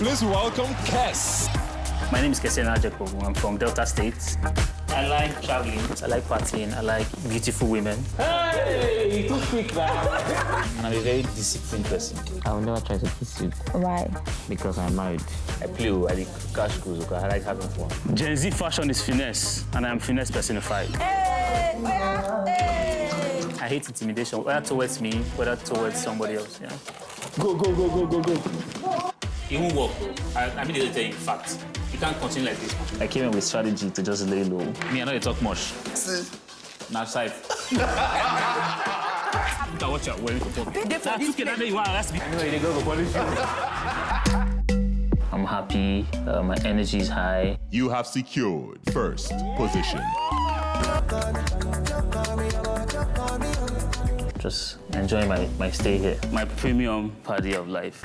Please welcome Kess. My name is Kess. I'm from Delta State. I like traveling. I like partying. I like beautiful women. Hey, too quick now. I'm a very disciplined person. I will never try to kiss you. Why? Because I'm married. I play. I like cash cruise because I like having fun. Gen Z fashion is finesse, and I am finesse personified. Hey! I hate intimidation, whether towards me, whether towards somebody else. Yeah. Go. It won't work. I mean, they'll tell you fact. You can't continue like this. I came in with strategy to just lay low. Me, I know you talk much. Now, safe. Watch out, where you talk. I'm happy. My energy is high. You have secured first position. Just enjoying my stay here. My premium party of life.